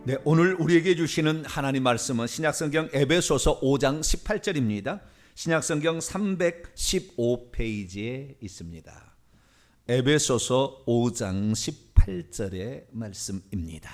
네, 오늘 우리에게 주시는 하나님 말씀은 신약성경 에베소서 5장 18절입니다. 신약성경 315페이지에 있습니다. 에베소서 5장 18절의 말씀입니다.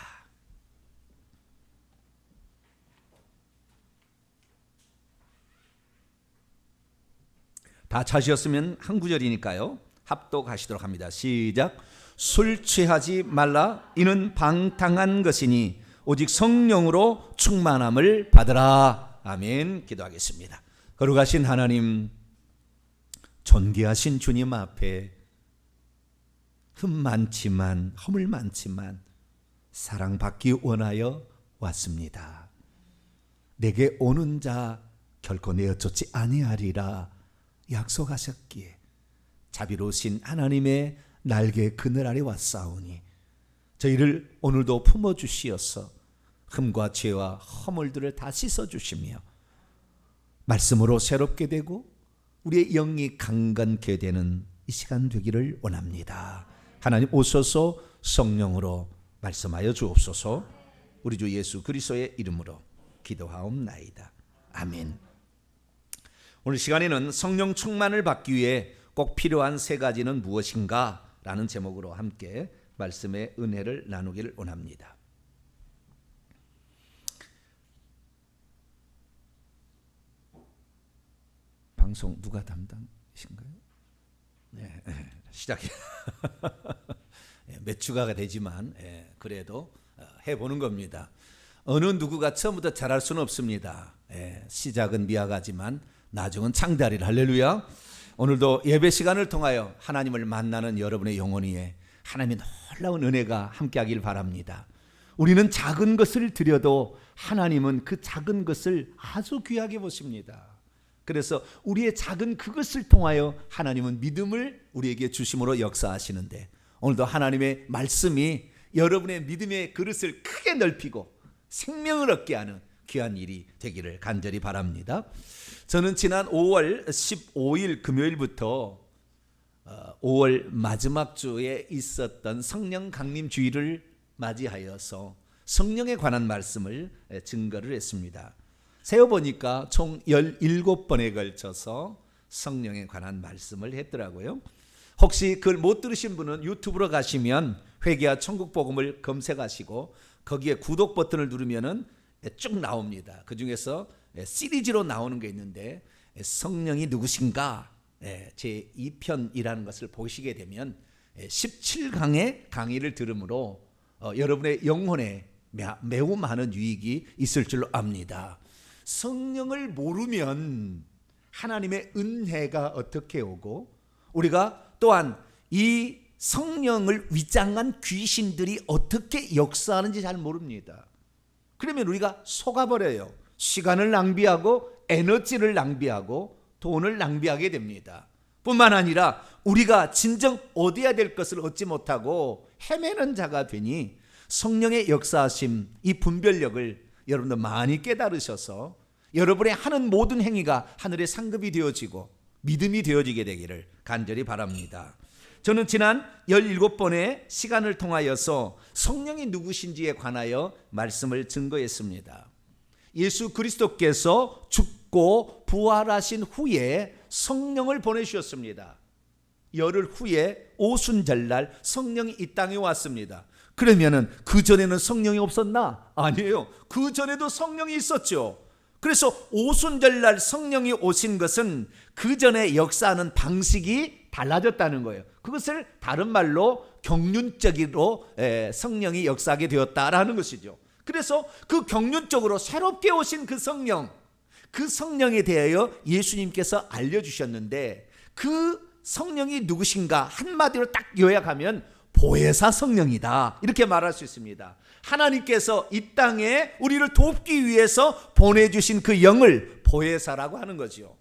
다 찾으셨으면 한 구절이니까요. 합독하시도록 합니다. 시작. 술 취하지 말라. 이는 방탕한 것이니 오직 성령으로 충만함을 받으라. 아멘. 기도하겠습니다. 거룩하신 하나님, 존귀하신 주님 앞에 흠 많지만 허물 많지만 사랑받기 원하여 왔습니다. 내게 오는 자 결코 내어쫓지 아니하리라 약속하셨기에 자비로우신 하나님의 날개 그늘 아래 왔사오니 저희를 오늘도 품어주시어서 흠과 죄와 허물들을 다 씻어주시며 말씀으로 새롭게 되고 우리의 영이 강건케 되는 이 시간 되기를 원합니다. 하나님 오소서 성령으로 말씀하여 주옵소서. 우리 주 예수 그리스도의 이름으로 기도하옵나이다. 아멘. 오늘 시간에는 성령 충만을 받기 위해 꼭 필요한 세 가지는 무엇인가? 라는 제목으로 함께 말씀의 은혜를 나누기를 원합니다. 방송 누가 담당이신가요? 네, 시작해. 몇 주가 되지만 그래도 해보는 겁니다. 어느 누구가 처음부터 잘할 수는 없습니다. 시작은 미약하지만 나중은 창대하리라. 할렐루야. 오늘도 예배 시간을 통하여 하나님을 만나는 여러분의 영혼 위에 하나님의 놀라운 은혜가 함께하길 바랍니다. 우리는 작은 것을 드려도 하나님은 그 작은 것을 아주 귀하게 보십니다. 그래서 우리의 작은 그것을 통하여 하나님은 믿음을 우리에게 주심으로 역사하시는데, 오늘도 하나님의 말씀이 여러분의 믿음의 그릇을 크게 넓히고 생명을 얻게 하는 귀한 일이 되기를 간절히 바랍니다. 저는 지난 5월 15일 금요일부터 5월 마지막 주에 있었던 성령 강림 주일을 맞이하여서 성령에 관한 말씀을 증거를 했습니다. 세어보니까 총 17번에 걸쳐서 성령에 관한 말씀을 했더라고요. 혹시 그걸 못 들으신 분은 유튜브로 가시면 회개와 천국복음을 검색하시고 거기에 구독 버튼을 누르면은 쭉 나옵니다. 그 중에서 시리즈로 나오는 게 있는데 성령이 누구신가 제 2편이라는 것을 보시게 되면 17강의 강의를 들으므로 여러분의 영혼에 매우 많은 유익이 있을 줄로 압니다. 성령을 모르면 하나님의 은혜가 어떻게 오고 우리가 또한 이 성령을 위장한 귀신들이 어떻게 역사하는지 잘 모릅니다. 그러면 우리가 속아버려요. 시간을 낭비하고 에너지를 낭비하고 돈을 낭비하게 됩니다. 뿐만 아니라 우리가 진정 얻어야 될 것을 얻지 못하고 헤매는 자가 되니 성령의 역사하심, 이 분별력을 여러분들 많이 깨달으셔서 여러분의 하는 모든 행위가 하늘의 상급이 되어지고 믿음이 되어지게 되기를 간절히 바랍니다. 저는 지난 17번의 시간을 통하여서 성령이 누구신지에 관하여 말씀을 증거했습니다. 예수 그리스도께서 죽고 부활하신 후에 성령을 보내주셨습니다. 열흘 후에 오순절날 성령이 이 땅에 왔습니다. 그러면은 그 전에는 성령이 없었나? 아니에요. 그 전에도 성령이 있었죠. 그래서 오순절날 성령이 오신 것은 그 전에 역사하는 방식이 달라졌다는 거예요. 그것을 다른 말로 경륜적으로 성령이 역사하게 되었다라는 것이죠. 그래서 그 경륜적으로 새롭게 오신 그 성령에 대하여 예수님께서 알려주셨는데, 그 성령이 누구신가 한마디로 딱 요약하면 보혜사 성령이다, 이렇게 말할 수 있습니다. 하나님께서 이 땅에 우리를 돕기 위해서 보내주신 그 영을 보혜사라고 하는 거죠.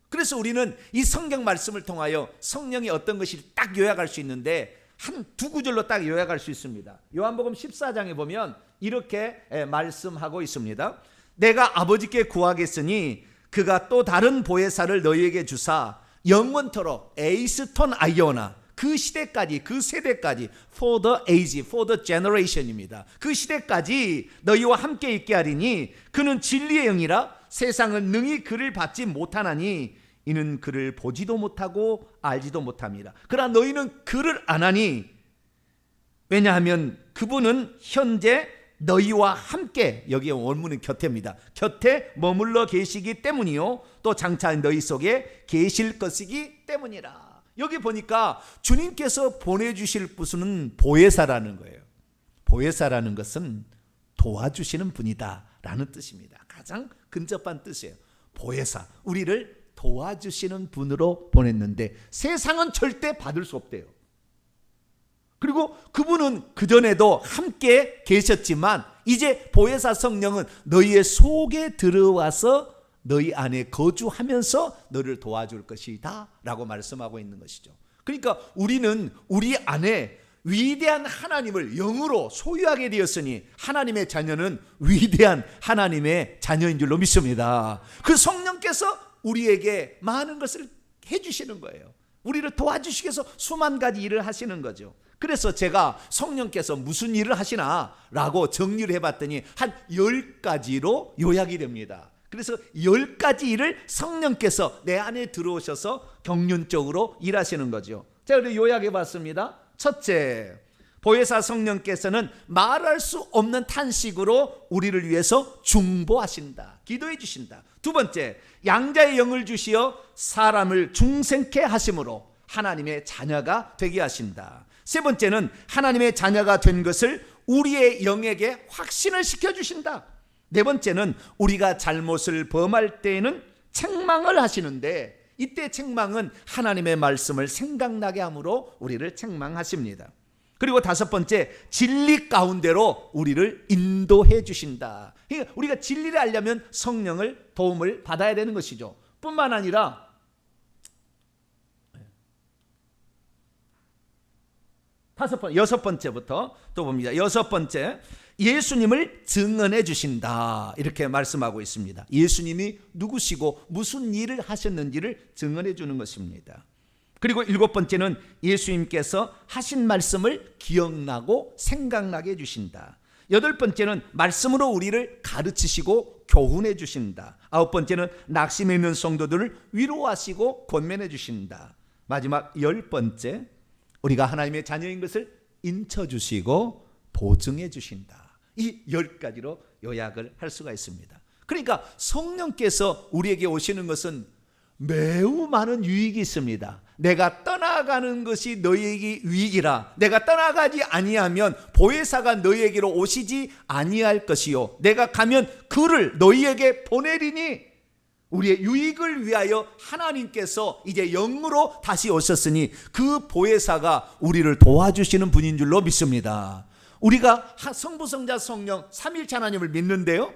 그래서 우리는 이 성경 말씀을 통하여 성령이 어떤 것이 딱 요약할 수 있는데 한 두 구절로 딱 요약할 수 있습니다. 요한복음 14장에 보면 이렇게 말씀하고 있습니다. 내가 아버지께 구하겠으니 그가 또 다른 보혜사를 너희에게 주사 영원토록 에이스톤 아이오나 그 시대까지, 그 세대까지, for the age, for the generation입니다. 그 시대까지 너희와 함께 있게 하리니 그는 진리의 영이라 세상은 능히 그를 받지 못하나니 이는 그를 보지도 못하고 알지도 못함이라. 그러나 너희는 그를 아나니 왜냐하면 그분은 현재 너희와 함께, 여기에 원문은 곁에입니다. 곁에 머물러 계시기 때문이요 또 장차 너희 속에 계실 것이기 때문이라. 여기 보니까 주님께서 보내주실 분은 보혜사라는 거예요. 보혜사라는 것은 도와주시는 분이다 라는 뜻입니다. 가장 근접한 뜻이에요. 보혜사, 우리를 도와주시는 분으로 보냈는데 세상은 절대 받을 수 없대요. 그리고 그분은 그전에도 함께 계셨지만 이제 보혜사 성령은 너희의 속에 들어와서 너희 안에 거주하면서 너를 도와줄 것이다 라고 말씀하고 있는 것이죠. 그러니까 우리는 우리 안에 위대한 하나님을 영으로 소유하게 되었으니 하나님의 자녀는 위대한 하나님의 자녀인 줄로 믿습니다. 그 성령께서 우리에게 많은 것을 해주시는 거예요. 우리를 도와주시기 위해서 수만 가지 일을 하시는 거죠. 그래서 제가 성령께서 무슨 일을 하시나 라고 정리를 해봤더니 한 10가지로 요약이 됩니다. 그래서 10가지 일을 성령께서 내 안에 들어오셔서 경륜적으로 일하시는 거죠. 제가 요약해봤습니다. 첫째, 보혜사 성령께서는 말할 수 없는 탄식으로 우리를 위해서 중보하신다, 기도해 주신다. 두 번째, 양자의 영을 주시어 사람을 중생케 하심으로 하나님의 자녀가 되게 하신다. 세 번째는 하나님의 자녀가 된 것을 우리의 영에게 확신을 시켜주신다. 네 번째는 우리가 잘못을 범할 때에는 책망을 하시는데 이때 책망은 하나님의 말씀을 생각나게 함으로 우리를 책망하십니다. 그리고 다섯 번째, 진리 가운데로 우리를 인도해 주신다. 그러니까 우리가 진리를 알려면 성령을 도움을 받아야 되는 것이죠. 뿐만 아니라 여섯 번째부터 또 봅니다. 여섯 번째, 예수님을 증언해 주신다 이렇게 말씀하고 있습니다. 예수님이 누구시고 무슨 일을 하셨는지를 증언해 주는 것입니다. 그리고 일곱 번째는 예수님께서 하신 말씀을 기억나고 생각나게 해주신다. 여덟 번째는 말씀으로 우리를 가르치시고 교훈해 주신다. 아홉 번째는 낙심해 있는 성도들을 위로하시고 권면해 주신다. 마지막 열 번째, 우리가 하나님의 자녀인 것을 인쳐주시고 보증해 주신다. 이 10가지로 요약을 할 수가 있습니다. 그러니까 성령께서 우리에게 오시는 것은 매우 많은 유익이 있습니다. 내가 떠나가는 것이 너희에게 유익이라. 내가 떠나가지 아니하면 보혜사가 너희에게로 오시지 아니할 것이요 내가 가면 그를 너희에게 보내리니. 우리의 유익을 위하여 하나님께서 이제 영으로 다시 오셨으니 그 보혜사가 우리를 도와주시는 분인 줄로 믿습니다. 우리가 성부, 성자, 성령 삼일체 하나님을 믿는데요,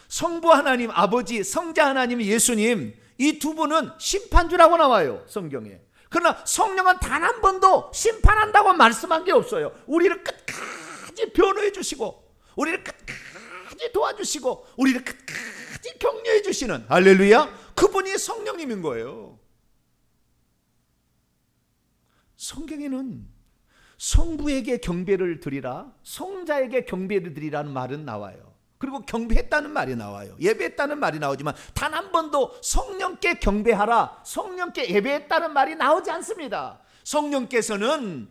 성부 하나님 아버지, 성자 하나님 예수님, 이 두 분은 심판주라고 나와요 성경에. 그러나 성령은 단 한 번도 심판한다고 말씀한 게 없어요. 우리를 끝까지 변호해 주시고 우리를 끝까지 도와주시고 우리를 끝까지 격려해 주시는, 할렐루야, 그분이 성령님인 거예요. 성경에는 성부에게 경배를 드리라, 성자에게 경배를 드리라는 말은 나와요. 그리고 경배했다는 말이 나와요. 예배했다는 말이 나오지만 단 한 번도 성령께 경배하라, 성령께 예배했다는 말이 나오지 않습니다. 성령께서는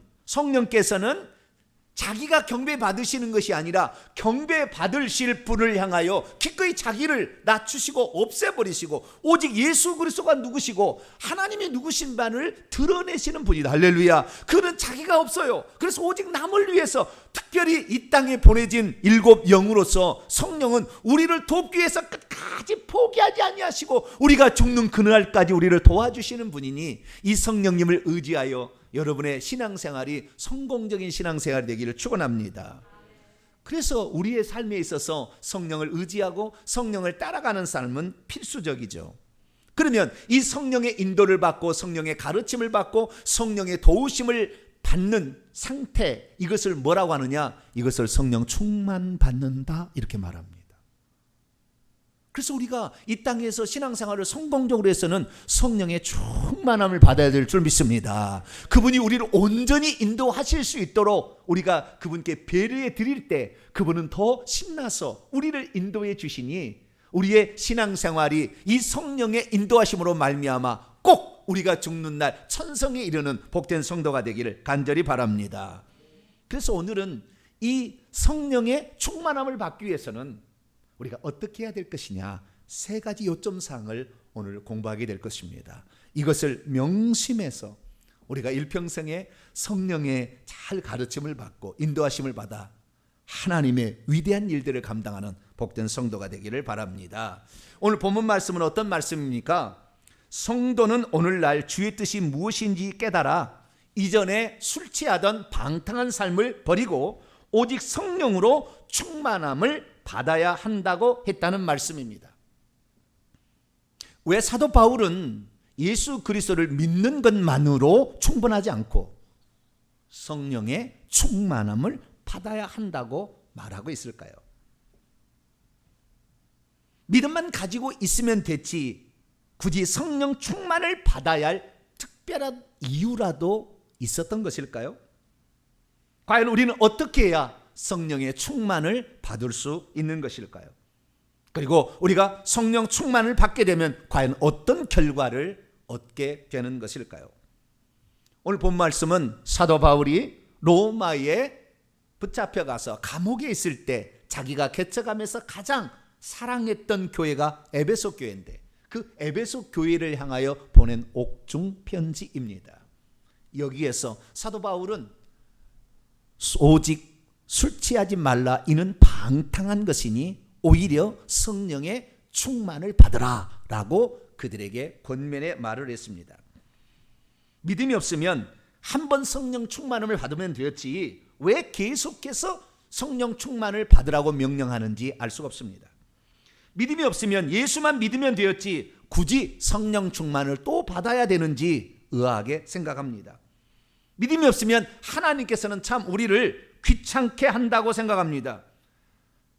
자기가 경배 받으시는 것이 아니라 경배 받으실 분을 향하여 기꺼이 자기를 낮추시고 없애버리시고 오직 예수 그리스도가 누구시고 하나님이 누구신 바를 드러내시는 분이다. 할렐루야. 그는 자기가 없어요. 그래서 오직 남을 위해서 특별히 이 땅에 보내진 일곱 영으로서 성령은 우리를 돕기 위해서 끝까지 포기하지 아니하시고 우리가 죽는 그날까지 우리를 도와주시는 분이니 이 성령님을 의지하여 여러분의 신앙생활이 성공적인 신앙생활이 되기를 축원합니다. 그래서 우리의 삶에 있어서 성령을 의지하고 성령을 따라가는 삶은 필수적이죠. 그러면 이 성령의 인도를 받고 성령의 가르침을 받고 성령의 도우심을 받는 상태, 이것을 뭐라고 하느냐? 이것을 성령 충만 받는다 이렇게 말합니다. 그래서 우리가 이 땅에서 신앙생활을 성공적으로 해서는 성령의 충만함을 받아야 될 줄 믿습니다. 그분이 우리를 온전히 인도하실 수 있도록 우리가 그분께 배려해 드릴 때 그분은 더 신나서 우리를 인도해 주시니 우리의 신앙생활이 이 성령의 인도하심으로 말미암아 꼭 우리가 죽는 날 천성에 이르는 복된 성도가 되기를 간절히 바랍니다. 그래서 오늘은 이 성령의 충만함을 받기 위해서는 우리가 어떻게 해야 될 것이냐, 3가지 요점사항을 오늘 공부하게 될 것입니다. 이것을 명심해서 우리가 일평생에 성령의 잘 가르침을 받고 인도하심을 받아 하나님의 위대한 일들을 감당하는 복된 성도가 되기를 바랍니다. 오늘 본문 말씀은 어떤 말씀입니까? 성도는 오늘날 주의 뜻이 무엇인지 깨달아 이전에 술 취하던 방탕한 삶을 버리고 오직 성령으로 충만함을 받아야 한다고 했다는 말씀입니다. 왜 사도 바울은 예수 그리스도를 믿는 것만으로 충분하지 않고 성령의 충만함을 받아야 한다고 말하고 있을까요? 믿음만 가지고 있으면 됐지 굳이 성령 충만을 받아야 할 특별한 이유라도 있었던 것일까요? 과연 우리는 어떻게 해야 성령의 충만을 받을 수 있는 것일까요? 그리고 우리가 성령 충만을 받게 되면 과연 어떤 결과를 얻게 되는 것일까요? 오늘 본 말씀은 사도 바울이 로마에 붙잡혀가서 감옥에 있을 때 자기가 개척하면서 가장 사랑했던 교회가 에베소 교회인데 그 에베소 교회를 향하여 보낸 옥중 편지입니다. 여기에서 사도 바울은 오직 술 취하지 말라 이는 방탕한 것이니 오히려 성령의 충만을 받으라 라고 그들에게 권면의 말을 했습니다. 믿음이 없으면 한 번 성령 충만함을 받으면 되었지 왜 계속해서 성령 충만을 받으라고 명령하는지 알 수가 없습니다. 믿음이 없으면 예수만 믿으면 되었지 굳이 성령 충만을 또 받아야 되는지 의아하게 생각합니다. 믿음이 없으면 하나님께서는 참 우리를 귀찮게 한다고 생각합니다.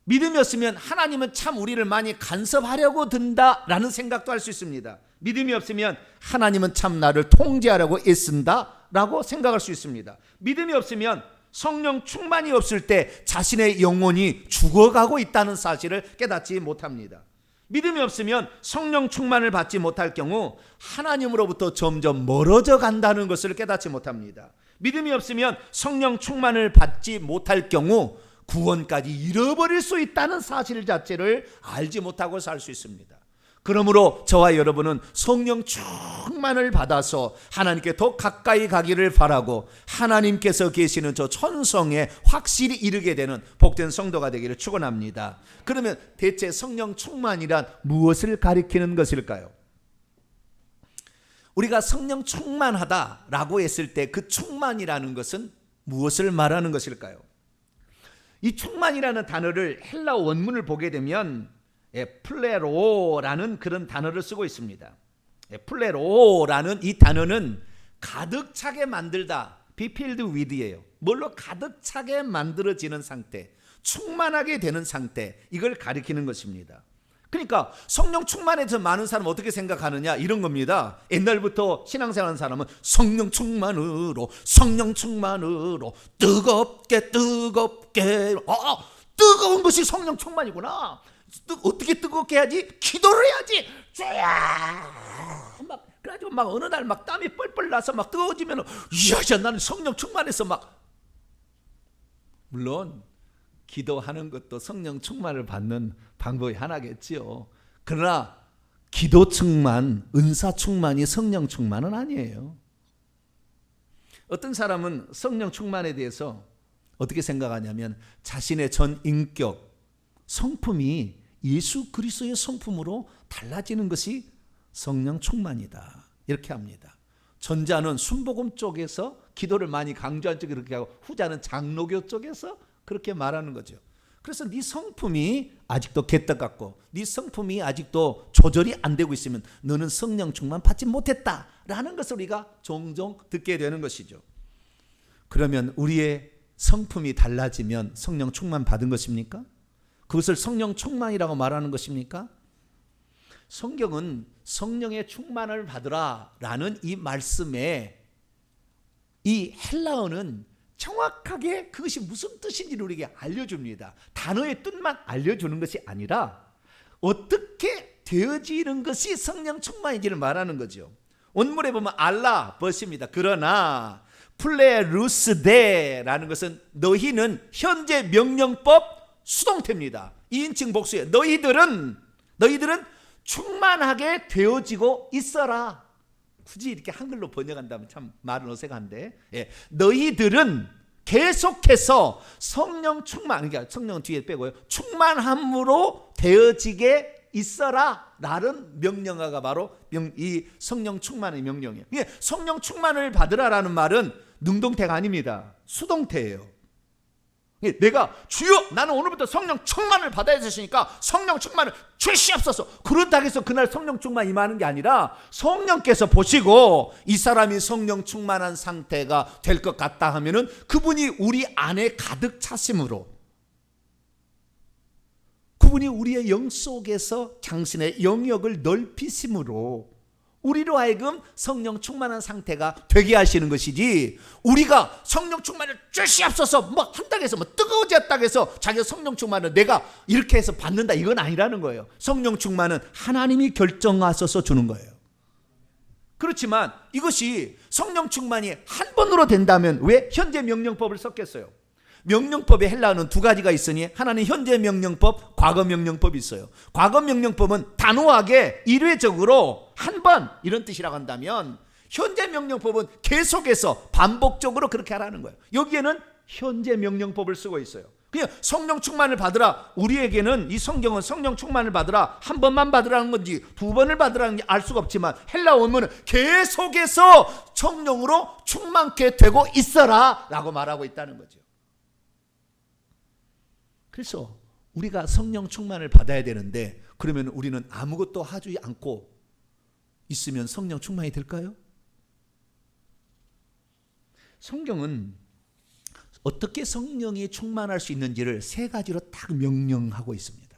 믿음이 없으면 하나님은 참 우리를 많이 간섭하려고 든다라는 생각도 할 수 있습니다. 믿음이 없으면 하나님은 참 나를 통제하려고 애쓴다라고 생각할 수 있습니다. 믿음이 없으면 성령 충만이 없을 때 자신의 영혼이 죽어가고 있다는 사실을 깨닫지 못합니다. 믿음이 없으면 성령 충만을 받지 못할 경우 하나님으로부터 점점 멀어져 간다는 것을 깨닫지 못합니다. 믿음이 없으면 성령 충만을 받지 못할 경우 구원까지 잃어버릴 수 있다는 사실 자체를 알지 못하고 살 수 있습니다. 그러므로 저와 여러분은 성령 충만을 받아서 하나님께 더 가까이 가기를 바라고 하나님께서 계시는 저 천성에 확실히 이르게 되는 복된 성도가 되기를 축원합니다. 그러면 대체 성령 충만이란 무엇을 가리키는 것일까요? 우리가 성령 충만하다라고 했을 때 그 충만이라는 것은 무엇을 말하는 것일까요? 이 충만이라는 단어를 헬라 원문을 보게 되면 플레로라는 그런 단어를 쓰고 있습니다. 플레로라는 이 단어는 가득 차게 만들다, be filled with예요. 뭘로 가득 차게 만들어지는 상태, 충만하게 되는 상태, 이걸 가리키는 것입니다. 그러니까 성령 충만해서 많은 사람은 어떻게 생각하느냐 이런 겁니다. 옛날부터 신앙생활하는 사람은 성령 충만으로 뜨겁게 뜨거운 것이 성령 충만이구나. 어떻게 뜨겁게 해야지? 기도를 해야지. 막 그래가지고 막 어느 날 막 땀이 뻘뻘 나서 막 뜨거워지면 이야 나는 성령 충만해서 막 물론 기도하는 것도 성령 충만을 받는 방법이 하나겠지요. 그러나 기도 충만, 은사 충만이 성령 충만은 아니에요. 어떤 사람은 성령 충만에 대해서 어떻게 생각하냐면 자신의 전 인격, 성품이 예수 그리스도의 성품으로 달라지는 것이 성령 충만이다 이렇게 합니다. 전자는 순복음 쪽에서 기도를 많이 강조한 쪽이 그렇게 하고 후자는 장로교 쪽에서 그렇게 말하는 거죠. 그래서 네 성품이 아직도 개떡 같고 네 성품이 아직도 조절이 안 되고 있으면 너는 성령 충만 받지 못했다라는 것을 우리가 종종 듣게 되는 것이죠. 그러면 우리의 성품이 달라지면 성령 충만 받은 것입니까? 그것을 성령 충만이라고 말하는 것입니까? 성경은 성령의 충만을 받으라라는 이 말씀에 이 헬라어는 정확하게 그것이 무슨 뜻인지를 우리에게 알려줍니다. 단어의 뜻만 알려주는 것이 아니라 어떻게 되어지는 것이 성령 충만인지를 말하는 거죠. 원문에 보면 알라 벗입니다. 그러나 플레루스데라는 것은 너희는 현재 명령법 수동태입니다. 2인칭 복수예요. 너희들은 충만하게 되어지고 있어라. 굳이 이렇게 한글로 번역한다면 참 말은 어색한데, 너희들은 계속해서 성령 충만, 그러니까 성령 뒤에 빼고요, 충만함으로 되어지게 있어라 라는 명령어가 바로 이 성령 충만의 명령이에요. 성령 충만을 받으라라는 말은 능동태가 아닙니다. 수동태예요. 내가 주여 나는 오늘부터 성령 충만을 받아야 되시니까 성령 충만을 주시옵소서, 그렇다고 해서 그날 성령 충만 임하는 게 아니라 성령께서 보시고 이 사람이 성령 충만한 상태가 될 것 같다 하면은 그분이 우리 안에 가득 차심으로, 그분이 우리의 영 속에서 당신의 영역을 넓히심으로 우리로 하여금 성령 충만한 상태가 되게 하시는 것이지, 우리가 성령 충만을 주시옵소서 뭐 한다고 해서 뭐 뜨거워졌다고 해서 자기가 성령 충만을 내가 이렇게 해서 받는다, 이건 아니라는 거예요. 성령 충만은 하나님이 결정하셔서 주는 거예요. 그렇지만 이것이 성령 충만이 한 번으로 된다면 왜 현재 명령법을 썼겠어요? 명령법의 헬라어는 두 가지가 있으니 하나는 현재 명령법, 과거 명령법이 있어요. 과거 명령법은 단호하게 일회적으로 한 번 이런 뜻이라고 한다면, 현재 명령법은 계속해서 반복적으로 그렇게 하라는 거예요. 여기에는 현재 명령법을 쓰고 있어요. 그냥 성령 충만을 받으라, 우리에게는 이 성경은 성령 충만을 받으라 한 번만 받으라는 건지 두 번을 받으라는 게 알 수가 없지만, 헬라 원문은 계속해서 성령으로 충만케 되고 있어라 라고 말하고 있다는 거죠. 그래서 우리가 성령 충만을 받아야 되는데, 그러면 우리는 아무것도 하지 않고 있으면 성령 충만이 될까요? 성경은 어떻게 성령이 충만할 수 있는지를 세 가지로 딱 명령하고 있습니다.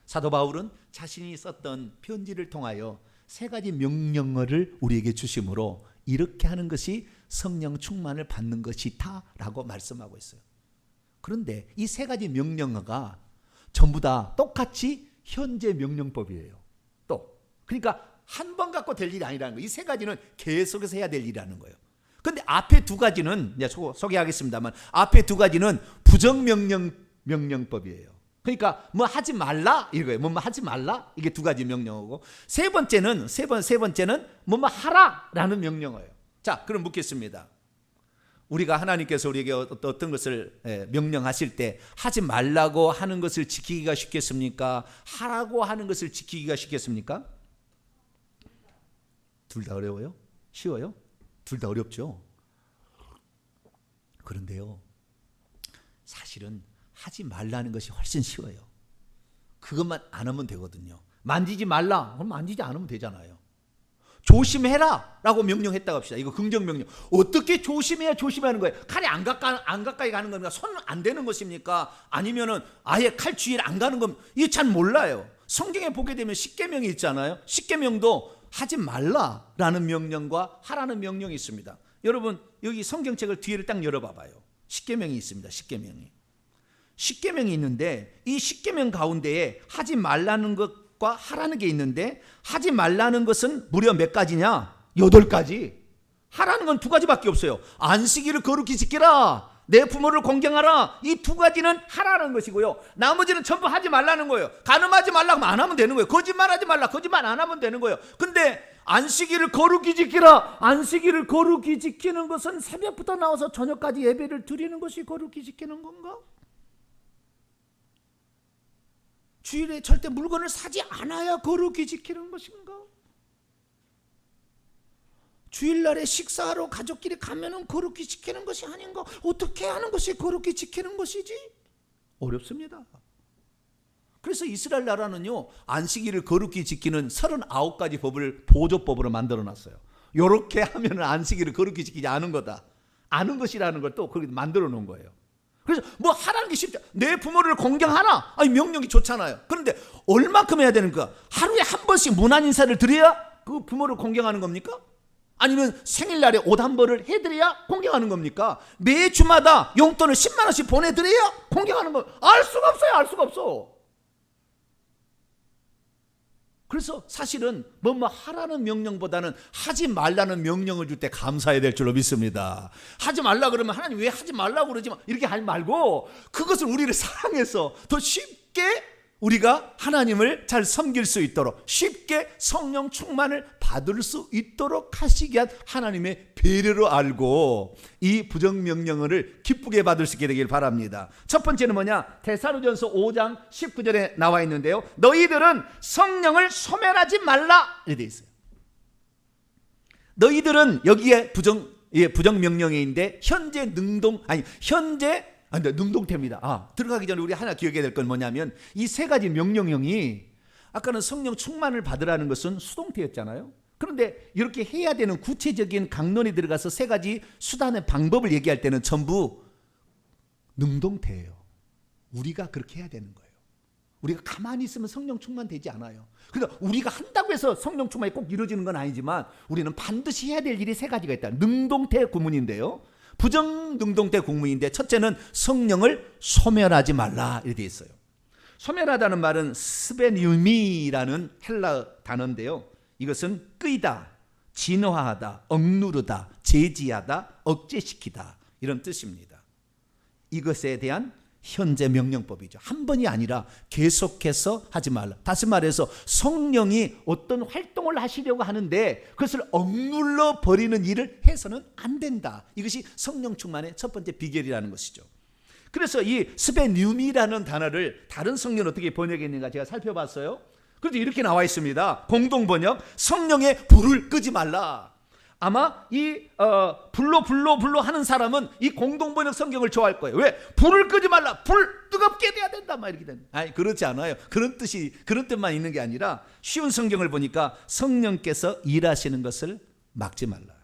사도 바울은 자신이 썼던 편지를 통하여 세 가지 명령어를 우리에게 주심으로 이렇게 하는 것이 성령 충만을 받는 것이다 라고 말씀하고 있어요. 그런데 이 세 가지 명령어가 전부 다 똑같이 현재 명령법이에요. 또 그러니까 한 번 갖고 될 일이 아니라는 거예요. 이 세 가지는 계속해서 해야 될 일이라는 거예요. 그런데 앞에 두 가지는 소개하겠습니다만, 앞에 두 가지는 부정명령법이에요. 그러니까 뭐 하지 말라 이거예요. 뭐 하지 말라, 이게 두 가지 명령어고, 세 번째는 뭐 하라라는 명령어예요. 자, 그럼 묻겠습니다. 우리가 하나님께서 우리에게 어떤 것을 명령하실 때 하지 말라고 하는 것을 지키기가 쉽겠습니까? 하라고 하는 것을 지키기가 쉽겠습니까? 둘 다 어려워요? 쉬워요? 둘 다 어렵죠. 그런데요, 사실은 하지 말라는 것이 훨씬 쉬워요. 그것만 안 하면 되거든요. 만지지 말라, 그럼 만지지 않으면 되잖아요. 조심해라 라고 명령했다고 합시다. 이거 긍정명령. 어떻게 조심해야 조심하는 거예요? 칼이 안 가까이 가는 겁니까? 손 안 대는 것입니까? 아니면은 아예 칼 주위를 안 가는 겁니까? 이게 잘 몰라요. 성경에 보게 되면 십계명이 있잖아요. 십계명도 하지 말라라는 명령과 하라는 명령이 있습니다. 여러분 여기 성경책을 뒤를 딱 열어봐봐요. 십계명이 있습니다. 십계명이 있는데, 이 십계명 가운데에 하지 말라는 것과 하라는 게 있는데, 하지 말라는 것은 무려 몇 가지냐? 8가지. 하라는 건 2가지밖에 없어요. 안식일을 거룩히 지키라, 내 부모를 공경하라. 이 2가지는 하라는 것이고요, 나머지는 전부 하지 말라는 거예요. 간음하지 말라고 하면 안 하면 되는 거예요. 거짓말하지 말라, 거짓말 안 하면 되는 거예요. 근데 안식일을 거룩히 지키라, 안식일을 거룩히 지키는 것은 새벽부터 나와서 저녁까지 예배를 드리는 것이 거룩히 지키는 건가? 주일에 절대 물건을 사지 않아야 거룩히 지키는 것인가? 주일날에 식사하러 가족끼리 가면은 거룩히 지키는 것이 아닌가? 어떻게 하는 것이 거룩히 지키는 것이지? 어렵습니다. 그래서 이스라엘 나라는요, 안식일을 거룩히 지키는 39가지 법을 보조법으로 만들어 놨어요. 이렇게 하면 안식일을 거룩히 지키지 않은 거다, 아는 것이라는 걸 또 거기 만들어 놓은 거예요. 그래서 뭐 하라는 게 쉽죠. 내 부모를 공경하나? 아니 명령이 좋잖아요. 그런데 얼마큼 해야 되는 거야? 하루에 한 번씩 문안 인사를 드려야 그 부모를 공경하는 겁니까? 아니면 생일날에 옷 한 벌을 해드려야 공경하는 겁니까? 매 주마다 용돈을 10만 원씩 보내드려야 공경하는 거? 알 수가 없어요. 알 수가 없어. 그래서 사실은 뭐 하라는 명령보다는 하지 말라는 명령을 줄 때 감사해야 될 줄로 믿습니다. 하지 말라 그러면 하나님 왜 하지 말라고 그러지 마 이렇게 하지 말고 그것을 우리를 사랑해서 더 쉽게 우리가 하나님을 잘 섬길 수 있도록 쉽게 성령 충만을 받을 수 있도록 하시기 위한 하나님의 배려로 알고 이 부정명령을 기쁘게 받을 수 있게 되길 바랍니다. 첫 번째는 뭐냐? 데살로니가전서 5장 19절에 나와 있는데요. 너희들은 성령을 소멸하지 말라 이렇게 되어 있어요. 너희들은 여기에 부정명령인데 현재 능동태입니다. 들어가기 전에 우리 하나 기억해야 될 건 뭐냐면 이 세 가지 명령형이 아까는 성령 충만을 받으라는 것은 수동태였잖아요. 그런데 이렇게 해야 되는 구체적인 강론에 들어가서 세 가지 수단의 방법을 얘기할 때는 전부 능동태예요. 우리가 그렇게 해야 되는 거예요. 우리가 가만히 있으면 성령 충만되지 않아요. 그러니까 우리가 한다고 해서 성령 충만이 꼭 이루어지는 건 아니지만 우리는 반드시 해야 될 일이 세 가지가 있다. 능동태 구문인데요. 부정능동태 구문인데 첫째는 성령을 소멸하지 말라 이렇게 되어 있어요. 소멸하다는 말은 스베니우미라는 헬라 단어인데요. 이것은 끄이다, 진화하다, 억누르다, 제지하다, 억제시키다 이런 뜻입니다. 이것에 대한 현재 명령법이죠. 한 번이 아니라 계속해서 하지 말라. 다시 말해서 성령이 어떤 활동을 하시려고 하는데 그것을 억눌러 버리는 일을 해서는 안 된다. 이것이 성령 충만의 첫 번째 비결이라는 것이죠. 그래서 이 스베뉴미라는 단어를 다른 성경은 어떻게 번역했는가 제가 살펴봤어요. 그래서 이렇게 나와 있습니다. 공동 번역, 성령의 불을 끄지 말라. 아마 이 불로 하는 사람은 이 공동번역 성경을 좋아할 거예요. 왜? 불을 끄지 말라. 불 뜨겁게 돼야 된다. 막 이렇게 된다. 아니 그렇지 않아요. 그런 뜻만 있는 게 아니라 쉬운 성경을 보니까 성령께서 일하시는 것을 막지 말라.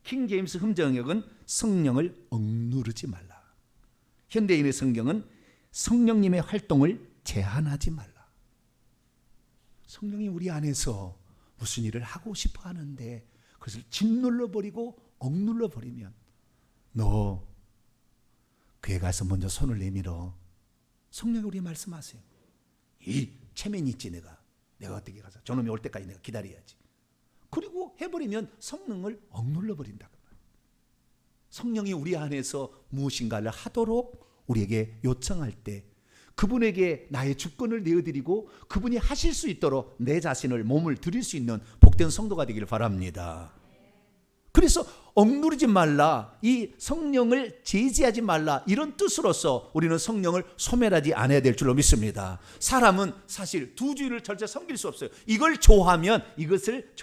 킹 제임스 흠정역은 성령을 억누르지 말라. 현대인의 성경은 성령님의 활동을 제한하지 말라. 성령이 우리 안에서 무슨 일을 하고 싶어 하는데 그것을 짓눌러 버리고 억눌러 버리면 너 그에 가서 먼저 손을 내밀어. 성령이 우리에게 말씀하세요. 이 체면이 있지 내가 어떻게 가서 저놈이 올 때까지 내가 기다려야지. 그리고 해버리면 성령을 억눌러 버린다. 성령이 우리 안에서 무엇인가를 하도록 우리에게 요청할 때 그분에게 나의 주권을 내어드리고 그분이 하실 수 있도록 내 자신을 몸을 드릴 수 있는 복된 성도가 되기를 바랍니다. 그래서 억누르지 말라, 이 성령을 제지하지 말라 이런 뜻으로서 우리는 성령을 소멸하지 않아야 될 줄로 믿습니다. 사람은 사실 두 주인을 절대 섬길 수 없어요. 이걸 좋아하면 이것을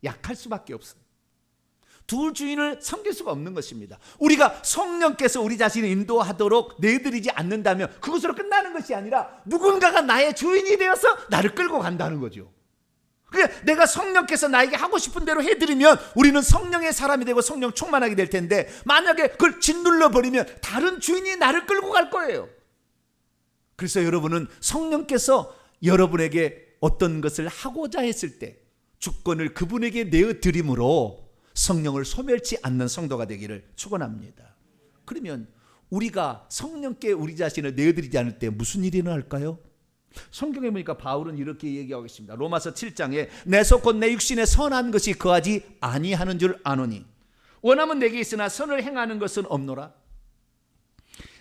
약할 수밖에 없어요. 두 주인을 섬길 수가 없는 것입니다. 우리가 성령께서 우리 자신을 인도하도록 내드리지 않는다면 그것으로 끝나는 것이 아니라 누군가가 나의 주인이 되어서 나를 끌고 간다는 거죠. 그러니까 내가 성령께서 나에게 하고 싶은 대로 해드리면 우리는 성령의 사람이 되고 성령 충만하게 될 텐데 만약에 그걸 짓눌러 버리면 다른 주인이 나를 끌고 갈 거예요. 그래서 여러분은 성령께서 여러분에게 어떤 것을 하고자 했을 때 주권을 그분에게 내어드림으로 성령을 소멸치 않는 성도가 되기를 축원합니다. 그러면 우리가 성령께 우리 자신을 내어드리지 않을 때 무슨 일이 일어날까요? 성경에 보니까 바울은 이렇게 얘기하고 있습니다. 로마서 7장에 내 속 곧 내 육신에 선한 것이 거하지 아니하는 줄 아노니 원함은 내게 있으나 선을 행하는 것은 없노라.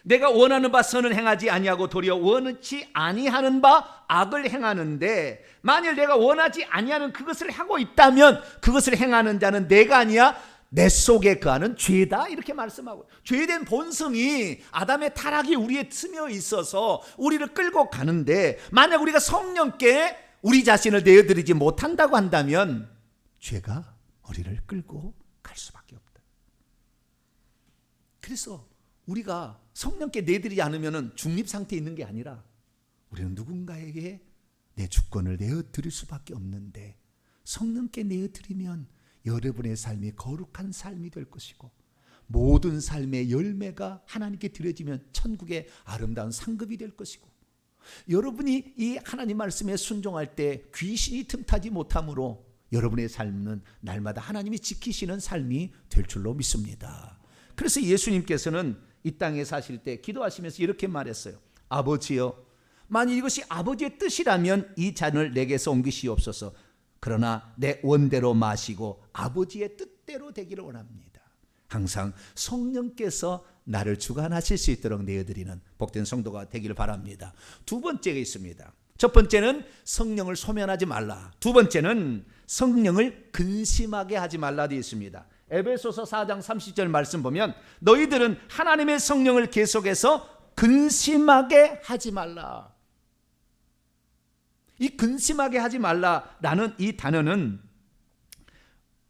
내가 원하는 바 선을 행하지 아니하고 도리어 원치 아니하는 바 악을 행하는데 만일 내가 원하지 아니하는 그것을 하고 있다면 그것을 행하는 자는 내가 아니야 내 속에 거하는 죄다 이렇게 말씀하고 죄된 본성이 아담의 타락이 우리에 스며 있어서 우리를 끌고 가는데 만약 우리가 성령께 우리 자신을 내어드리지 못한다고 한다면 죄가 우리를 끌고 갈 수밖에 없다. 그래서 우리가 성령께 내드리지 않으면 중립상태에 있는 게 아니라 우리는 누군가에게 내 주권을 내어드릴 수밖에 없는데 성령께 내어드리면 여러분의 삶이 거룩한 삶이 될 것이고 모든 삶의 열매가 하나님께 드려지면 천국의 아름다운 상급이 될 것이고, 여러분이 이 하나님 말씀에 순종할 때 귀신이 틈타지 못함으로 여러분의 삶은 날마다 하나님이 지키시는 삶이 될 줄로 믿습니다. 그래서 예수님께서는 이 땅에 사실 때 기도하시면서 이렇게 말했어요. 아버지여, 만일 이것이 아버지의 뜻이라면 이 잔을 내게서 옮기시옵소서. 그러나 내 원대로 마시고 아버지의 뜻대로 되기를 원합니다. 항상 성령께서 나를 주관하실 수 있도록 내어드리는 복된 성도가 되기를 바랍니다. 두 번째가 있습니다. 첫 번째는 성령을 소멸하지 말라. 두 번째는 성령을 근심하게 하지 말라 되어 있습니다. 에베소서 4장 30절 말씀 보면 너희들은 하나님의 성령을 계속해서 근심하게 하지 말라. 이 근심하게 하지 말라라는 이 단어는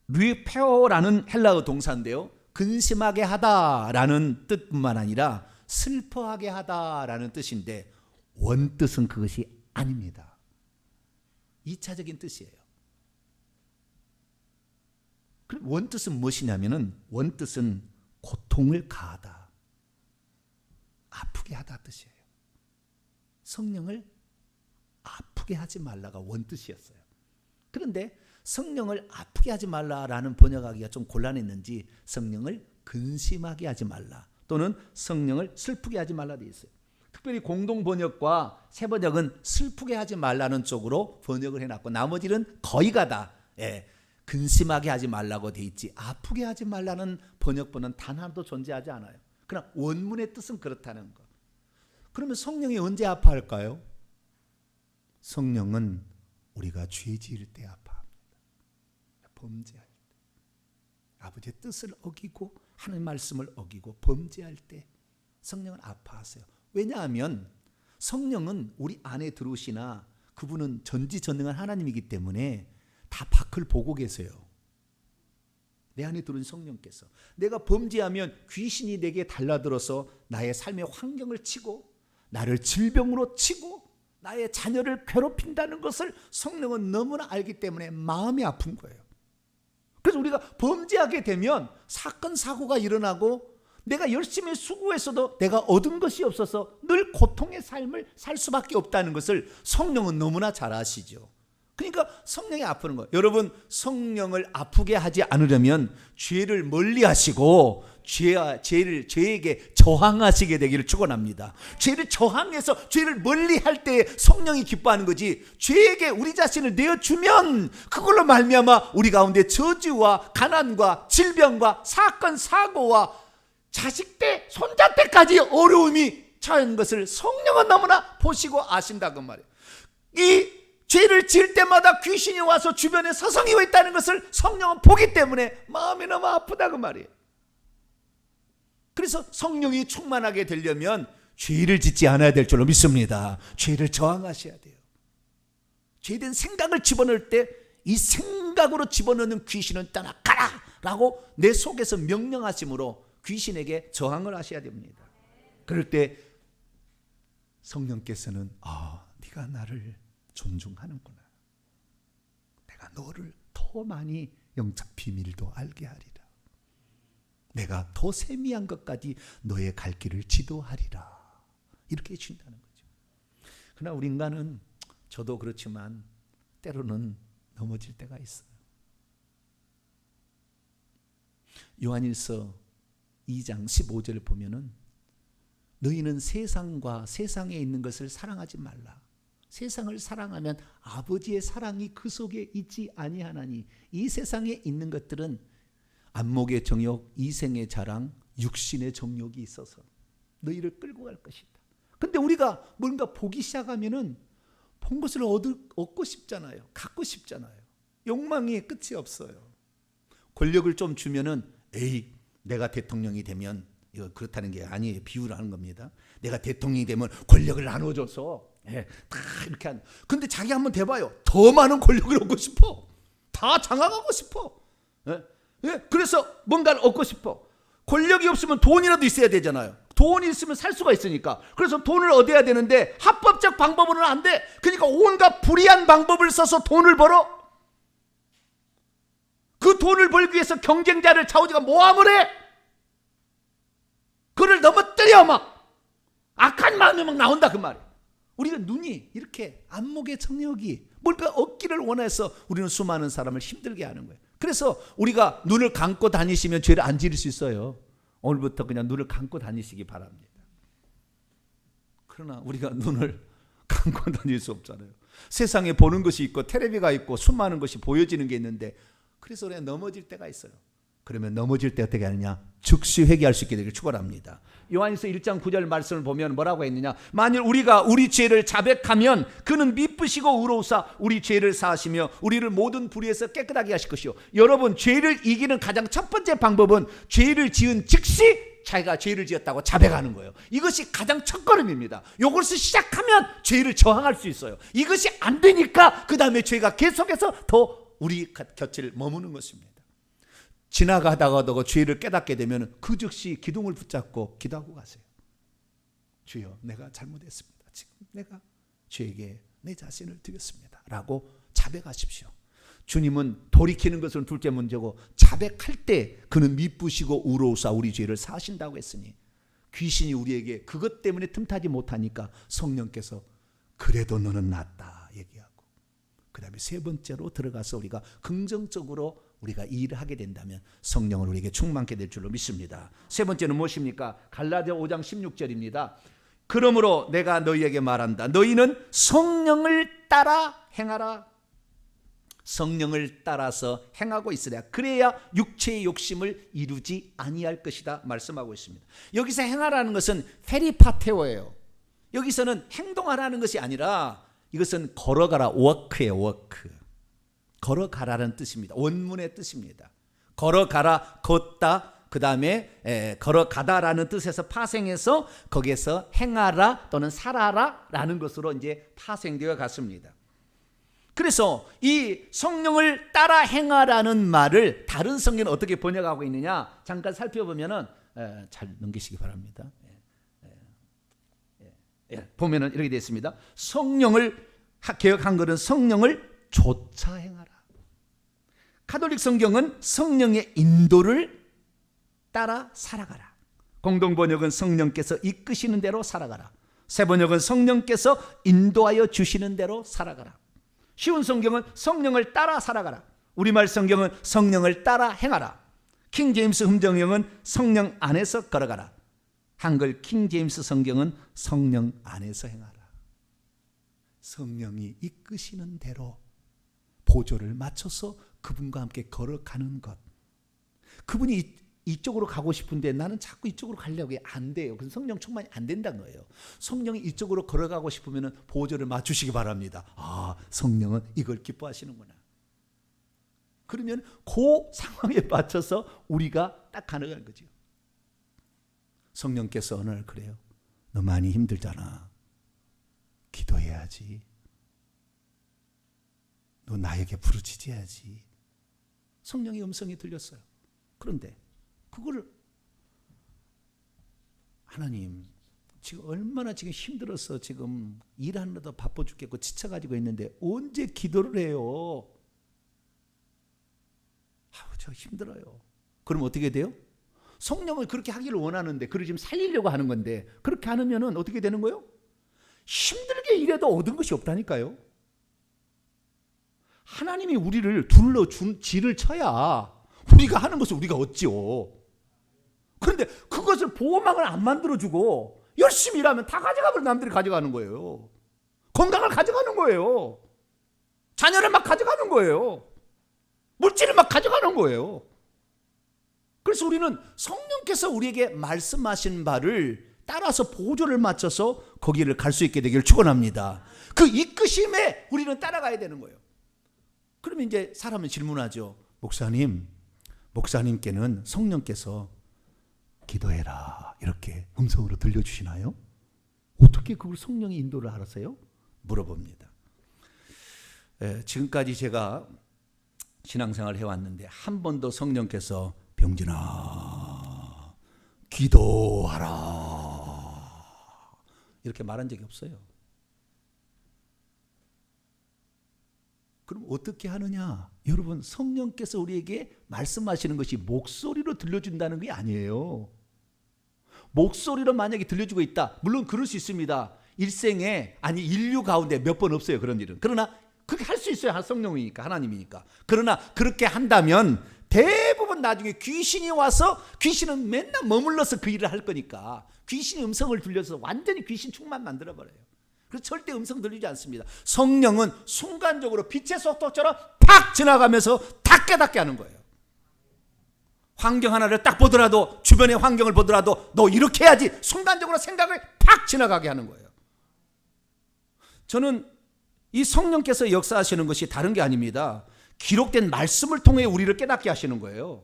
류페오라는 헬라어 동사인데요, 근심하게 하다라는 뜻뿐만 아니라 슬퍼하게 하다라는 뜻인데 원뜻은 그것이 아닙니다. 2차적인 뜻이에요. 그럼 원뜻은 무엇이냐면은 원뜻은 고통을 가하다, 아프게 하다 뜻이에요. 성령을 아프게 하지 말라가 원뜻이었어요. 그런데 성령을 아프게 하지 말라라는 번역하기가 좀 곤란했는지 성령을 근심하게 하지 말라 또는 성령을 슬프게 하지 말라 되어 있어요. 특별히 공동 번역과 새 번역은 슬프게 하지 말라는 쪽으로 번역을 해놨고 나머지는 거의가 다 근심하게 하지 말라고 되어 있지 아프게 하지 말라는 번역본은 단 하나도 존재하지 않아요. 그러나 원문의 뜻은 그렇다는 것. 그러면 성령이 언제 아파할까요? 성령은 우리가 죄 지을 때 아파합니다. 범죄할 때, 아버지의 뜻을 어기고 하나님 말씀을 어기고 범죄할 때 성령은 아파하세요. 왜냐하면 성령은 우리 안에 들어오시나 그분은 전지전능한 하나님이기 때문에 다 밖을 보고 계세요. 내 안에 들어온 성령께서 내가 범죄하면 귀신이 내게 달라들어서 나의 삶의 환경을 치고 나를 질병으로 치고 나의 자녀를 괴롭힌다는 것을 성령은 너무나 알기 때문에 마음이 아픈 거예요. 그래서 우리가 범죄하게 되면 사건 사고가 일어나고 내가 열심히 수고했어도 내가 얻은 것이 없어서 늘 고통의 삶을 살 수밖에 없다는 것을 성령은 너무나 잘 아시죠. 그러니까 성령이 아프는 거예요. 여러분, 성령을 아프게 하지 않으려면 죄를 멀리 하시고 죄에게 저항하시게 되기를 축원합니다. 죄를 저항해서 죄를 멀리 할 때 성령이 기뻐하는 거지, 죄에게 우리 자신을 내어주면 그걸로 말미암아 우리 가운데 저주와 가난과 질병과 사건 사고와 자식 때 손자 때까지 어려움이 처한 것을 성령은 너무나 보시고 아신다고 말이에요. 이 죄를 지을 때마다 귀신이 와서 주변에 서성이고 있다는 것을 성령은 보기 때문에 마음이 너무 아프다고 말이에요. 그래서 성령이 충만하게 되려면 죄를 짓지 않아야 될 줄로 믿습니다. 죄를 저항하셔야 돼요. 죄된 생각을 집어넣을 때 이 생각으로 집어넣는 귀신은 떠나가라 라고 내 속에서 명령하심으로 귀신에게 저항을 하셔야 됩니다. 그럴 때 성령께서는 네가 나를 존중하는구나. 내가 너를 더 많이 영적 비밀도 알게 하리라. 내가 더 세미한 것까지 너의 갈 길을 지도하리라. 이렇게 해준다는 거죠. 그러나 우리 인간은, 저도 그렇지만 때로는 넘어질 때가 있어요. 요한일서 2장 15절을 보면은 너희는 세상과 세상에 있는 것을 사랑하지 말라. 세상을 사랑하면 아버지의 사랑이 그 속에 있지 아니하나니 이 세상에 있는 것들은 안목의 정욕, 이생의 자랑, 육신의 정욕이 있어서 너희를 끌고 갈 것이다. 근데 우리가 뭔가 보기 시작하면은 본 것을 얻고 싶잖아요. 갖고 싶잖아요. 욕망이 끝이 없어요. 권력을 좀 주면은 내가 대통령이 되면, 이거 그렇다는 게 아니에요. 비유를 하는 겁니다. 내가 대통령이 되면 권력을 나눠줘서 다 이렇게 하는. 근데 자기 한번 대봐요. 더 많은 권력을 얻고 싶어. 다 장악하고 싶어. 그래서 뭔가를 얻고 싶어. 권력이 없으면 돈이라도 있어야 되잖아요. 돈이 있으면 살 수가 있으니까. 그래서 돈을 얻어야 되는데 합법적 방법으로는 안 돼. 그러니까 온갖 불의한 방법을 써서 돈을 벌어. 그 돈을 벌기 위해서 경쟁자를 좌우지가 모함을 해. 그를 넘어뜨려 막 악한 마음이 막 나온다 그 말이에요. 우리가 눈이 이렇게 안목의 정력이 뭔가 얻기를 원해서 우리는 수많은 사람을 힘들게 하는 거예요. 그래서 우리가 눈을 감고 다니시면 죄를 안 지을 수 있어요. 오늘부터 그냥 눈을 감고 다니시기 바랍니다. 그러나 우리가 눈을 감고 다닐 수 없잖아요. 세상에 보는 것이 있고 텔레비가 있고 수많은 것이 보여지는 게 있는데, 그래서 우리가 넘어질 때가 있어요. 그러면 넘어질 때 어떻게 하느냐? 즉시 회개할 수 있게 되기를 축원합니다. 요한일서 1장 9절 말씀을 보면 뭐라고 했느냐? 만일 우리가 우리 죄를 자백하면 그는 미쁘시고 의로우사 우리 죄를 사하시며 우리를 모든 불의에서 깨끗하게 하실 것이요. 여러분, 죄를 이기는 가장 첫 번째 방법은 죄를 지은 즉시 자기가 죄를 지었다고 자백하는 거예요. 이것이 가장 첫걸음입니다. 이것을 시작하면 죄를 저항할 수 있어요. 이것이 안 되니까 그 다음에 죄가 계속해서 더 우리 곁을 머무는 것입니다. 지나가다가도 죄를 깨닫게 되면 그 즉시 기둥을 붙잡고 기도하고 가세요. 주여, 내가 잘못했습니다. 지금 내가 주에게 내 자신을 드렸습니다 라고 자백하십시오. 주님은 돌이키는 것은 둘째 문제고, 자백할 때 그는 미쁘시고 의로우사 우리 죄를 사하신다고 했으니, 귀신이 우리에게 그것 때문에 틈타지 못하니까 성령께서 그래도 너는 낫다 얘기하고, 그 다음에 세 번째로 들어가서 우리가 긍정적으로 우리가 이 일을 하게 된다면 성령을 우리에게 충만케 될 줄로 믿습니다. 세 번째는 무엇입니까? 갈라디아 5장 16절입니다. 그러므로 내가 너희에게 말한다. 너희는 성령을 따라 행하라. 성령을 따라서 행하고 있으랴. 그래야 육체의 욕심을 이루지 아니할 것이다 말씀하고 있습니다. 여기서 행하라는 것은 페리파테오예요. 여기서는 행동하라는 것이 아니라 이것은 걸어가라, 워크예요. 워크. 걸어가라는 뜻입니다. 원문의 뜻입니다. 걸어가라, 걷다, 그 다음에 걸어가다라는 뜻에서 파생해서 거기에서 행하라 또는 살아라 라는 것으로 이제 파생되어 갔습니다. 그래서 이 성령을 따라 행하라는 말을 다른 성경은 어떻게 번역하고 있느냐, 잠깐 살펴보면은 잘 넘기시기 바랍니다. 보면은 이렇게 되어 있습니다. 성령을, 개역 한글은 성령을 쫓아 행하라. 가톨릭 성경은 성령의 인도를 따라 살아가라. 공동 번역은 성령께서 이끄시는 대로 살아가라. 새 번역은 성령께서 인도하여 주시는 대로 살아가라. 쉬운 성경은 성령을 따라 살아가라. 우리말 성경은 성령을 따라 행하라. 킹 제임스 흠정형은 성령 안에서 걸어가라. 한글 킹 제임스 성경은 성령 안에서 행하라. 성령이 이끄시는 대로 보조를 맞춰서 그분과 함께 걸어가는 것. 그분이 이쪽으로 가고 싶은데 나는 자꾸 이쪽으로 가려고 해. 안 돼요. 그래서 성령 충만이 안 된다는 거예요. 성령이 이쪽으로 걸어가고 싶으면 보조를 맞추시기 바랍니다. 아, 성령은 이걸 기뻐하시는구나. 그러면 그 상황에 맞춰서 우리가 딱 가능한 거죠. 성령께서 오늘 그래요. 너 많이 힘들잖아. 기도해야지. 너 나에게 부르짖어야지. 성령의 음성이 들렸어요. 그런데 그거를 하나님, 지금 얼마나 지금 힘들어서 지금 일하느라도 바빠 죽겠고 지쳐가지고 있는데 언제 기도를 해요? 저 힘들어요. 그럼 어떻게 돼요? 성령을 그렇게 하기를 원하는데, 그를 지금 살리려고 하는 건데, 그렇게 하면은 어떻게 되는 거예요? 힘들게 일해도 얻은 것이 없다니까요. 하나님이 우리를 둘러준 지를 쳐야 우리가 하는 것을 우리가 얻지요. 그런데 그것을 보호막을 안 만들어주고 열심히 일하면 다 가져가면 남들이 가져가는 거예요. 건강을 가져가는 거예요. 자녀를 막 가져가는 거예요. 물질을 막 가져가는 거예요. 그래서 우리는 성령께서 우리에게 말씀하신 바를 따라서 보조를 맞춰서 거기를 갈 수 있게 되기를 축원합니다. 그 이끄심에 우리는 따라가야 되는 거예요. 그러면 이제 사람은 질문하죠. 목사님께는 성령께서 기도해라 이렇게 음성으로 들려주시나요? 어떻게 그걸 성령의 인도를 알았어요? 물어봅니다. 지금까지 제가 신앙생활을 해왔는데 한 번도 성령께서 병진아 기도하라 이렇게 말한 적이 없어요. 그럼 어떻게 하느냐? 여러분, 성령께서 우리에게 말씀하시는 것이 목소리로 들려준다는 게 아니에요. 목소리로 만약에 들려주고 있다, 물론 그럴 수 있습니다. 일생에, 아니 인류 가운데 몇 번 없어요, 그런 일은. 그러나 그렇게 할 수 있어요. 성령이니까, 하나님이니까. 그러나 그렇게 한다면 대부분 나중에 귀신이 와서, 귀신은 맨날 머물러서 그 일을 할 거니까 귀신이 음성을 들려서 완전히 귀신 충만 만들어버려요. 그래서 절대 음성 들리지 않습니다. 성령은 순간적으로 빛의 속도처럼 팍 지나가면서 다 깨닫게 하는 거예요. 환경 하나를 딱 보더라도, 주변의 환경을 보더라도 너 이렇게 해야지, 순간적으로 생각을 팍 지나가게 하는 거예요. 저는 이 성령께서 역사하시는 것이 다른 게 아닙니다. 기록된 말씀을 통해 우리를 깨닫게 하시는 거예요.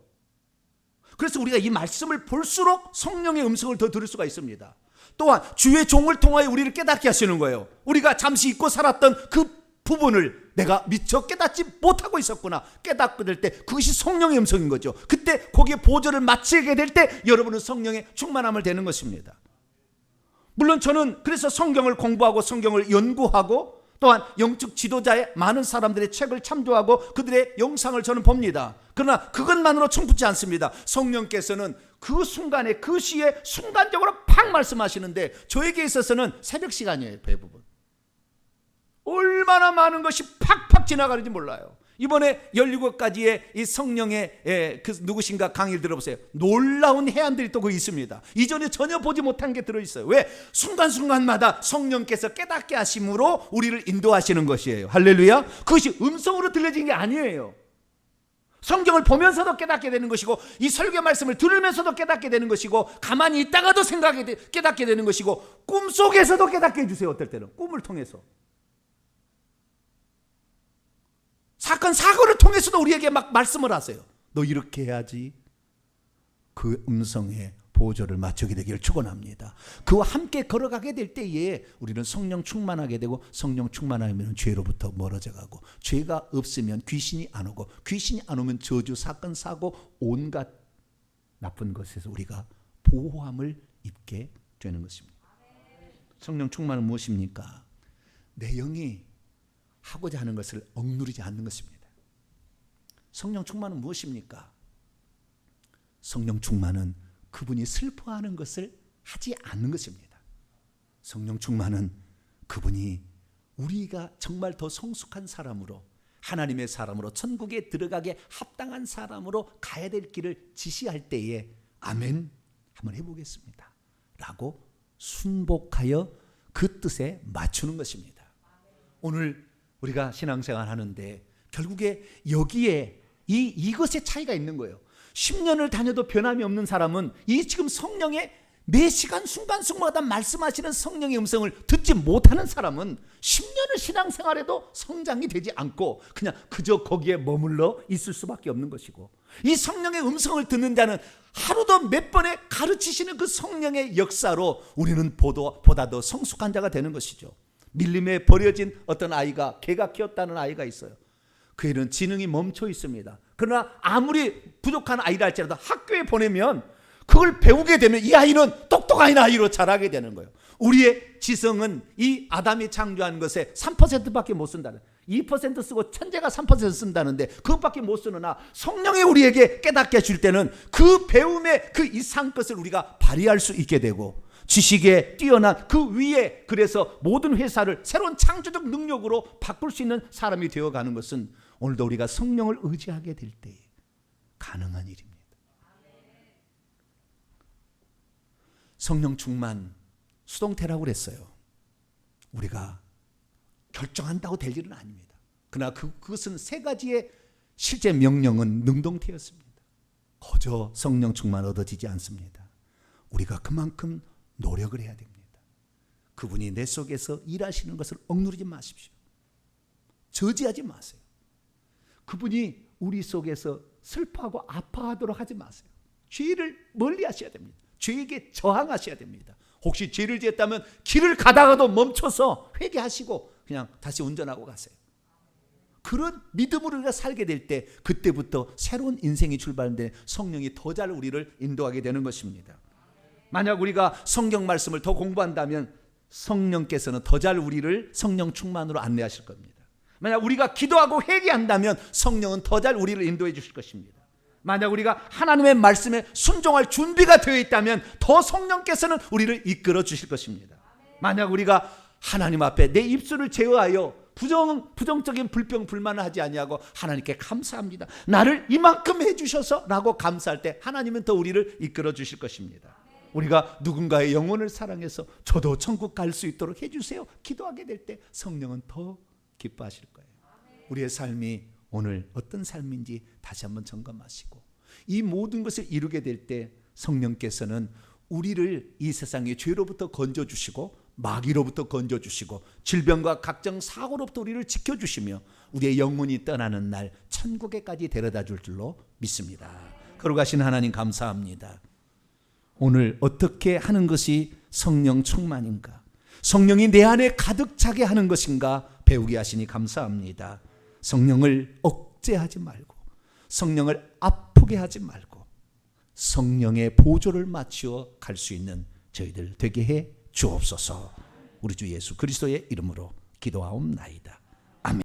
그래서 우리가 이 말씀을 볼수록 성령의 음성을 더 들을 수가 있습니다. 또한 주의 종을 통하여 우리를 깨닫게 하시는 거예요. 우리가 잠시 잊고 살았던 그 부분을 내가 미처 깨닫지 못하고 있었구나, 깨닫게 될 때 그것이 성령의 음성인 거죠. 그때 거기에 보조를 마치게 될 때 여러분은 성령의 충만함을 되는 것입니다. 물론 저는 그래서 성경을 공부하고 성경을 연구하고, 또한 영적 지도자의 많은 사람들의 책을 참조하고 그들의 영상을 저는 봅니다. 그러나 그것만으로 충분치 않습니다. 성령께서는 그 순간에, 그 시에 순간적으로 팍 말씀하시는데, 저에게 있어서는 새벽 시간이에요. 대부분 얼마나 많은 것이 팍팍 지나가는지 몰라요. 이번에 17가지의 이 성령의 그 누구신가 강의를 들어보세요. 놀라운 해안들이 또 거기 있습니다. 이전에 전혀 보지 못한 게 들어있어요. 왜? 순간순간마다 성령께서 깨닫게 하심으로 우리를 인도하시는 것이에요. 할렐루야. 그것이 음성으로 들려진 게 아니에요. 성경을 보면서도 깨닫게 되는 것이고, 이 설교 말씀을 들으면서도 깨닫게 되는 것이고, 가만히 있다가도 깨닫게 되는 것이고, 꿈속에서도 깨닫게 해주세요. 어떨 때는 꿈을 통해서, 사건 사고를 통해서도 우리에게 막 말씀을 하세요. 너 이렇게 해야지. 그 음성에 보조를 맞추게 되기를 축원합니다. 그와 함께 걸어가게 될 때에 우리는 성령 충만하게 되고, 성령 충만하면 죄로부터 멀어져 가고, 죄가 없으면 귀신이 안 오고, 귀신이 안 오면 저주, 사건, 사고, 온갖 나쁜 것에서 우리가 보호함을 입게 되는 것입니다. 성령 충만은 무엇입니까? 내 영이 하고자 하는 것을 억누르지 않는 것입니다. 성령 충만은 무엇입니까? 성령 충만은 그분이 슬퍼하는 것을 하지 않는 것입니다. 성령 충만은 그분이 우리가 정말 더 성숙한 사람으로, 하나님의 사람으로, 천국에 들어가게 합당한 사람으로 가야 될 길을 지시할 때에 아멘, 한번 해보겠습니다 라고 순복하여 그 뜻에 맞추는 것입니다. 오늘 우리가 신앙생활 하는데 결국에 여기에 이것의 차이가 있는 거예요. 10년을 다녀도 변함이 없는 사람은 이 지금 성령의 매 시간 순간순간마다 말씀하시는 성령의 음성을 듣지 못하는 사람은 10년을 신앙생활해도 성장이 되지 않고 그냥 그저 거기에 머물러 있을 수밖에 없는 것이고, 이 성령의 음성을 듣는 자는 하루도 몇 번에 가르치시는 그 성령의 역사로 우리는 보다 더 성숙한 자가 되는 것이죠. 밀림에 버려진 어떤 아이가, 개가 키웠다는 아이가 있어요. 그 애는 지능이 멈춰 있습니다. 그러나 아무리 부족한 아이라 할지라도 학교에 보내면 그걸 배우게 되면 이 아이는 똑똑한 아이로 자라게 되는 거예요. 우리의 지성은 이 아담이 창조한 것에 3%밖에 못 쓴다는, 2% 쓰고 천재가 3% 쓴다는데 그것밖에 못 쓰느나, 성령이 우리에게 깨닫게 해줄 때는 그 배움의 그 이상 것을 우리가 발휘할 수 있게 되고, 지식에 뛰어난 그 위에, 그래서 모든 회사를 새로운 창조적 능력으로 바꿀 수 있는 사람이 되어가는 것은 오늘도 우리가 성령을 의지하게 될 때 가능한 일입니다. 성령 충만, 수동태라고 그랬어요. 우리가 결정한다고 될 일은 아닙니다. 그러나 그것은 세 가지의 실제 명령은 능동태였습니다. 거저 성령 충만 얻어지지 않습니다. 우리가 그만큼 노력을 해야 됩니다. 그분이 내 속에서 일하시는 것을 억누르지 마십시오. 저지하지 마세요. 그분이 우리 속에서 슬퍼하고 아파하도록 하지 마세요. 죄를 멀리 하셔야 됩니다. 죄에게 저항하셔야 됩니다. 혹시 죄를 지었다면 길을 가다가도 멈춰서 회개하시고 그냥 다시 운전하고 가세요. 그런 믿음으로 우리가 살게 될 때, 그때부터 새로운 인생이 출발되는 성령이 더 잘 우리를 인도하게 되는 것입니다. 만약 우리가 성경 말씀을 더 공부한다면 성령께서는 더 잘 우리를 성령 충만으로 안내하실 겁니다. 만약 우리가 기도하고 회개한다면 성령은 더 잘 우리를 인도해 주실 것입니다. 만약 우리가 하나님의 말씀에 순종할 준비가 되어 있다면 더 성령께서는 우리를 이끌어 주실 것입니다. 만약 우리가 하나님 앞에 내 입술을 제어하여 부정적인 불평 불만을 하지 아니하고 하나님께 감사합니다, 나를 이만큼 해주셔서 라고 감사할 때 하나님은 더 우리를 이끌어 주실 것입니다. 우리가 누군가의 영혼을 사랑해서 저도 천국 갈 수 있도록 해주세요 기도하게 될 때 성령은 더 기뻐하실 거예요. 우리의 삶이 오늘 어떤 삶인지 다시 한번 점검하시고 이 모든 것을 이루게 될 때 성령께서는 우리를 이 세상의 죄로부터 건져주시고 마귀로부터 건져주시고 질병과 각종 사고로부터 우리를 지켜주시며 우리의 영혼이 떠나는 날 천국에까지 데려다 줄 줄로 믿습니다. 거룩하신 하나님 감사합니다. 오늘 어떻게 하는 것이 성령 충만인가, 성령이 내 안에 가득 차게 하는 것인가 배우게 하시니 감사합니다. 성령을 억제하지 말고 성령을 아프게 하지 말고 성령의 보조를 맞추어 갈 수 있는 저희들 되게 해 주옵소서. 우리 주 예수 그리스도의 이름으로 기도하옵나이다.